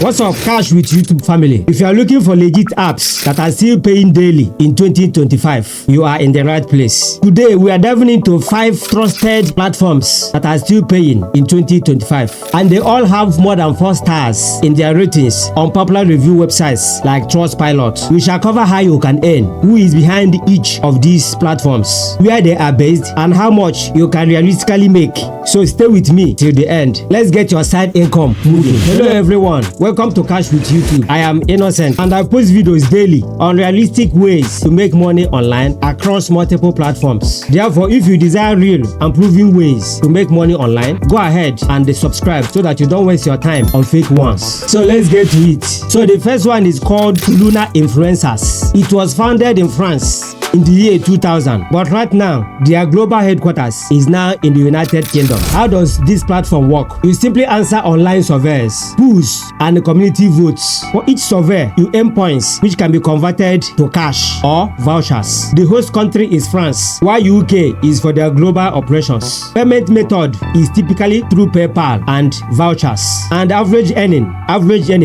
What's up, Cash with YouTube family? If you are looking for legit apps that are still paying daily in 2025, you are in the right place. Today, we are diving into 5 trusted platforms that are still paying in 2025. And they all have more than 4 stars in their ratings on popular review websites like Trustpilot. We shall cover how you can earn, who is behind each of these platforms, where they are based, and how much you can realistically make. So stay with me till the end. Let's get your side income moving. Hello everyone. Welcome to Cash with YouTube. I am Innocent and I post videos daily on realistic ways to make money online across multiple platforms. Therefore, if you desire real and proven ways to make money online, go ahead and subscribe so that you don't waste your time on fake ones. So let's get to it. So the first one is called Toluna Influencers. It was founded in France in the year 2000, but right now their global headquarters is now in the United Kingdom. How does this platform work? You simply answer online surveys, polls, and community votes. For each survey, you earn points which can be converted to cash or vouchers. The host country is France, while UK is for their global operations. Payment method is typically through PayPal and vouchers. And average earning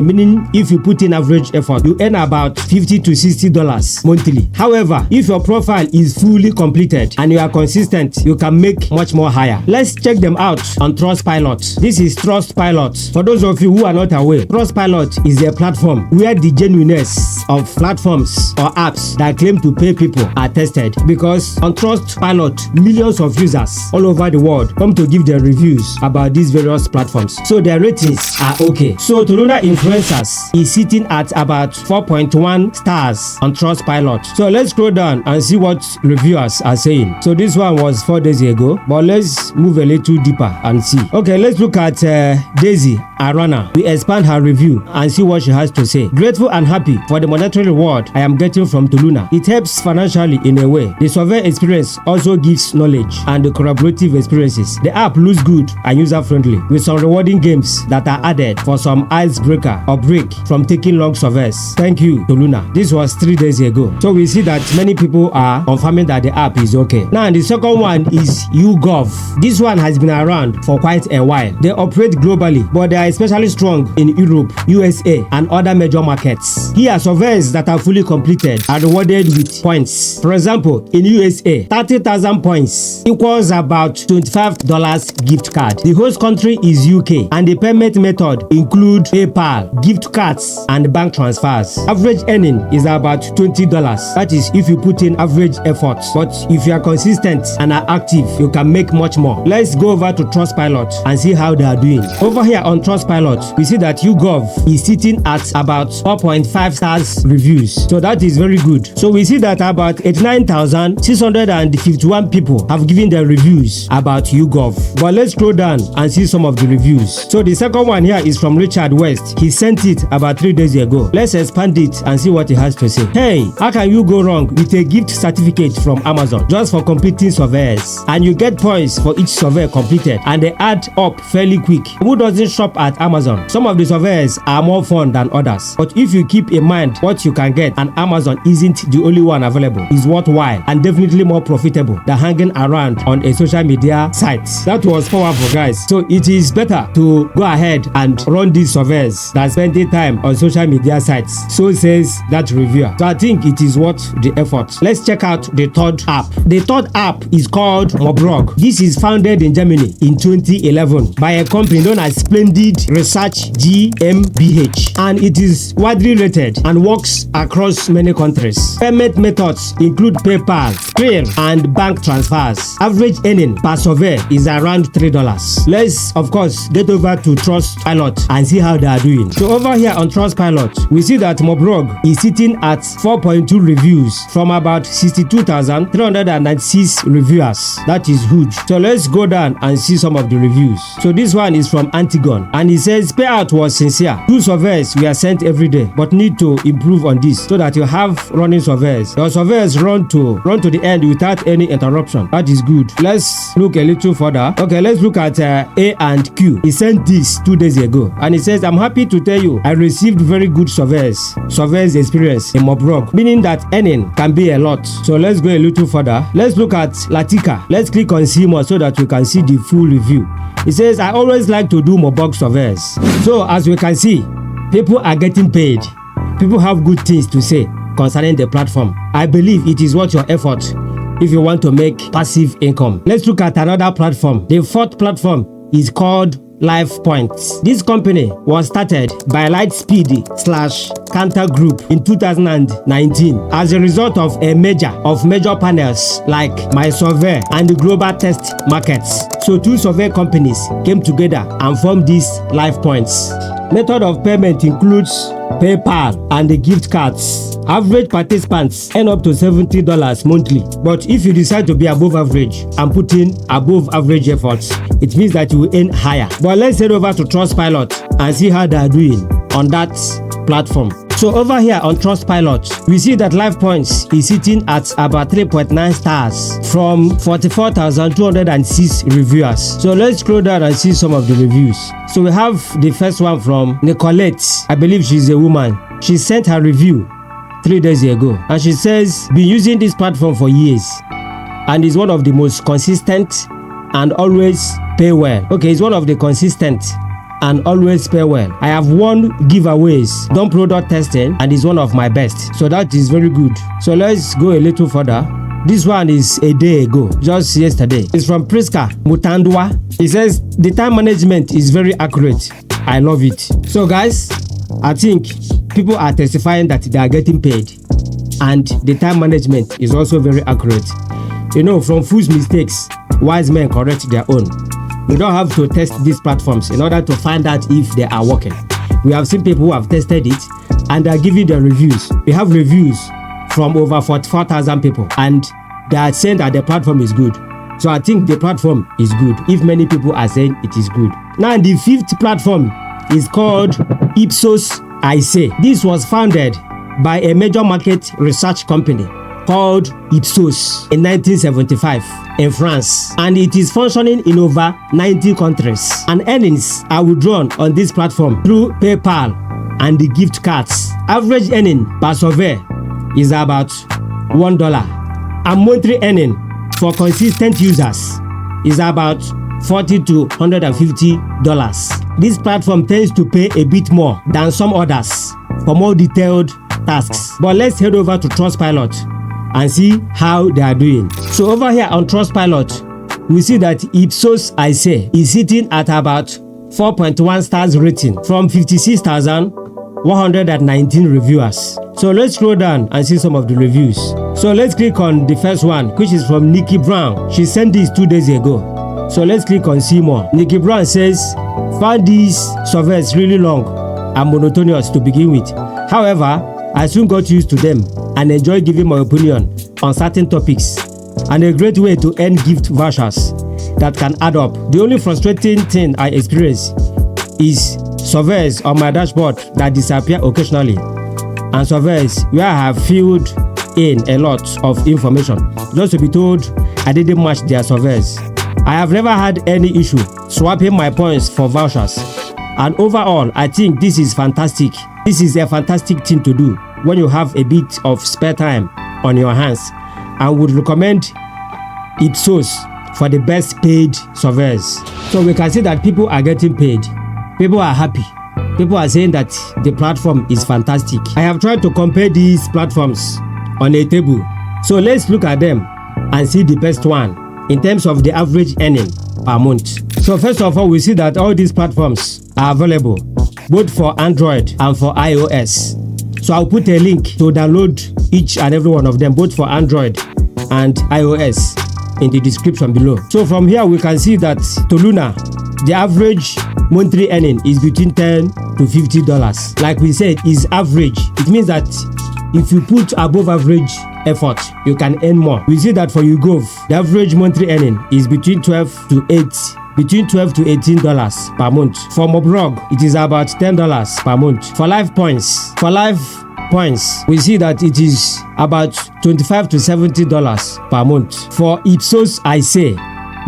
meaning if you put in average effort, you earn about $50 to $60 monthly. However, if your profile is fully completed and you are consistent, you can make much more higher. Let's check them out on Trustpilot. This is Trustpilot. For those of you who are not aware, Trustpilot is a platform where the genuineness of platforms or apps that claim to pay people are tested, because on Trustpilot, millions of users all over the world come to give their reviews about these various platforms. So their ratings are okay. So Toluna Influencers is sitting at about 4.1 stars on Trustpilot. So let's scroll down and see what reviewers are saying. So this one was 4 days ago, but let's move a little deeper and see. Okay, let's look at Daisy Arana. We expand her review and see what she has to say. Grateful and happy for the monetary reward I am getting from Toluna. It helps financially in a way. The survey experience also gives knowledge and collaborative experiences. The app looks good and user-friendly with some rewarding games that are added for some icebreaker or break from taking long surveys. Thank you, Toluna. This was 3 days ago. So we see that many people are confirming that the app is okay. Now the second one is YouGov. This one has been around for quite a while. They operate globally, but they are especially strong in Europe, USA, and other major markets. Here, surveys that are fully completed are rewarded with points. For example, in USA, 30,000 points equals about $25 gift card. The host country is UK, and the payment method include PayPal, gift cards, and bank transfers. Average earning is about $20. That is if you put in average effort, but if you are consistent and are active, you can make much more. Let's go over to Trustpilot and see how they are doing. Over here on Trustpilot, we see that YouGov is sitting at about 4.5 stars reviews. So that is very good. So we see that about 89,651 people have given their reviews about YouGov. But let's scroll down and see some of the reviews. So the second one here is from Richard West. He sent it about 3 days ago. Let's expand it and see what he has to say. Hey, how can you go wrong with a gift certificate from Amazon just for completing surveys? And you get points for each survey completed, and they add up fairly quick. Who doesn't shop at Amazon? Some of the surveys are more fun than others, but if you keep in mind what you can get, and Amazon isn't the only one available, is worthwhile and definitely more profitable than hanging around on a social media site. That was powerful, guys. So it is better to go ahead and run these surveys than spending time on social media sites. So says that reviewer. So I think it is worth the effort. Let's check out the third app. The third app is called Mobrog. This is founded in Germany in 2011 by a company known as Splendid Research GmbH, and it is widely rated and works across many countries. Payment methods include PayPal, Skrill, and bank transfers. Average earning per survey is around $3. Let's of course get over to Trustpilot and see how they are doing. So over here on Trustpilot, we see that Mobrog is sitting at 4.2 reviews from about 62,396 reviewers. That is huge. So let's go down and see some of the reviews. So this one is from Antigon, and it says payout was sincere. 2 surveys were sent every day, but need to improve on this so that you have running surveys. Your surveys run to the end without any interruption. That is good. Let's look a little further. Okay, let's look at A and Q. He sent this 2 days ago, and he says, I'm happy to tell you I received very good surveys experience in Mobrog, meaning that earning can be a lot. So let's go a little further. Let's look at Latika. Let's click on see more so that you can see the full review. It says, I always like to do Mobrog surveys. So as we can see, People are getting paid. People have good things to say concerning the platform. I believe it is worth your effort if you want to make passive income. Let's look at another platform. The fourth platform is called LifePoints. This company was started by Lightspeed/Cantor Group in 2019 as a result of a merger of major panels like MySurvey and the Global Test Markets. So two survey companies came together and formed this LifePoints. Method of payment includes PayPal and the gift cards. Average participants earn up to $70 monthly. But if you decide to be above average and put in above average efforts, it means that you will earn higher. But let's head over to Trustpilot and see how they are doing on that platform. So over here on Trustpilot, we see that LifePoints is sitting at about 3.9 stars from 44,206 reviewers. So let's scroll down and see some of the reviews. So we have the first one from Nicolette. I believe she's a woman. She sent her review 3 days ago and she says, been using this platform for years and is one of the most consistent and always pay well. Okay, it's one of the consistent and always pay well. I have won giveaways, done product testing, and is one of my best. So that is very good. So let's go a little further. This one is a day ago, just yesterday. It's from Priska Mutandwa. It says the time management is very accurate. I love it. So guys, I think people are testifying that they are getting paid and the time management is also very accurate. You know, from fools' mistakes, wise men correct their own. You don't have to test these platforms in order to find out if they are working. We have seen people who have tested it and they are giving their reviews. We have reviews from over 44,000 people and they are saying that the platform is good. So I think the platform is good if many people are saying it is good. Now the fifth platform is called Ipsos iSay. This was founded by a major market research company called Ipsos in 1975 in France, and it is functioning in over 90 countries. And earnings are withdrawn on this platform through PayPal and the gift cards. Average earning per survey is about $1, and monthly earning for consistent users is about $40 to $150. This platform tends to pay a bit more than some others for more detailed tasks. But let's head over to Trustpilot and see how they are doing. So over here on Trustpilot, we see that Ipsos iSay is sitting at about 4.1 stars rating from 56,119 reviewers. So let's scroll down and see some of the reviews. So let's click on the first one, which is from Nikki Brown. She sent this 2 days ago. So let's click on see more. Nikki Brown says, found these surveys really long and monotonous to begin with. However, I soon got used to them and enjoy giving my opinion on certain topics, and a great way to earn gift vouchers that can add up. The only frustrating thing I experience is surveys on my dashboard that disappear occasionally, and surveys where I have filled in a lot of information just to be told I didn't match their surveys. I have never had any issue swapping my points for vouchers, and overall I think this is fantastic. This is a fantastic thing to do when you have a bit of spare time on your hands, and would recommend Ipsos for the best paid surveys. So we can see that people are getting paid. People are happy. People are saying that the platform is fantastic. I have tried to compare these platforms on a table. So let's look at them and see the best one in terms of the average earning per month. So first of all, we see that all these platforms are available both for Android and for iOS. So I'll put a link to download each and every one of them, both for Android and iOS, in the description below. So from here we can see that Toluna, the average monthly earning is between $10 to $50. Like we said, is average. It means that if you put above average effort, you can earn more. We see that for YouGov, the average monthly earning is between $12 to $18 per month. For Mobrog, it is about $10 per month. For LifePoints, we see that it is about $25 to $70 per month. For Ipsos iSay,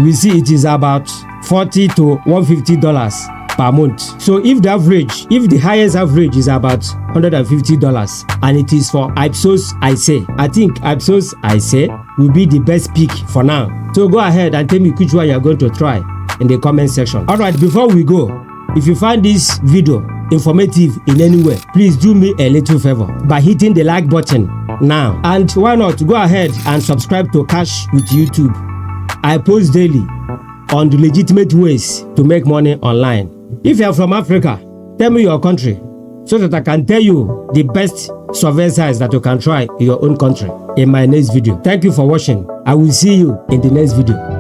we see it is about $40 to $150 per month. So if the highest average is about $150 and it is for Ipsos iSay, I think Ipsos iSay will be the best pick for now. So go ahead and tell me which one you are going to try in the comment section. Alright, before we go, if you find this video informative in any way, please do me a little favor by hitting the like button now. And why not go ahead and subscribe to Cash with YouTube. I post daily on the legitimate ways to make money online. If you are from Africa, tell me your country so that I can tell you the best survey sites that you can try in your own country in my next video. Thank you for watching. I will see you in the next video.